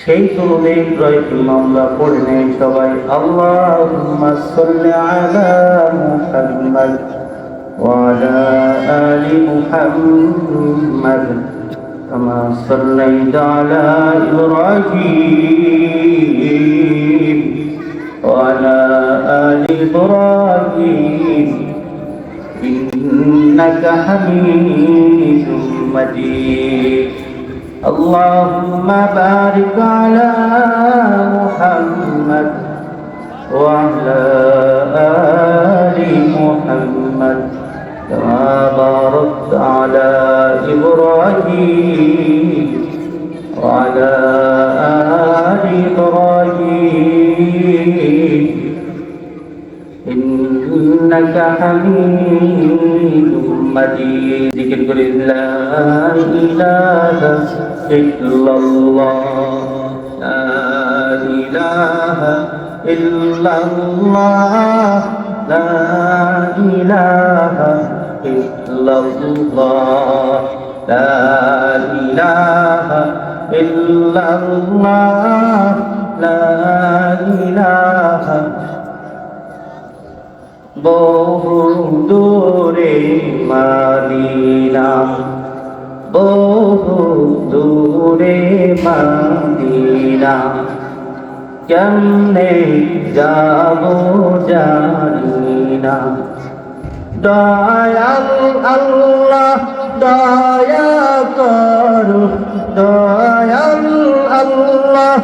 সেই দরুদে ইব্রাহিম আমরা পড়ে নেই সবাই। আল্লাহুম্মা সাল্লি আলা মুহাম্মাদ ওয়া আলা আলি মুহাম্মাদ কামা সাল্লাইতা আলা ইব্রাহিম ওয়া আলা আলি ইব্রাহিম ইন্নাকা হামিদুম মাজিদ। اللهم بارك على محمد وعلى آل محمد كما باركت على إبراهيم وعلى آل إبراهيم إنك حميد مجيد. ذكر لا إله إلا الله لا إله إلا الله لا إله إلا الله لا إله إلا الله لا إله। বহু দূরে মদিনা বহু দূরে মদিনা কেমনে যাব জানি না। দয়াল আল্লাহ দয়া করো দয়াল আল্লাহ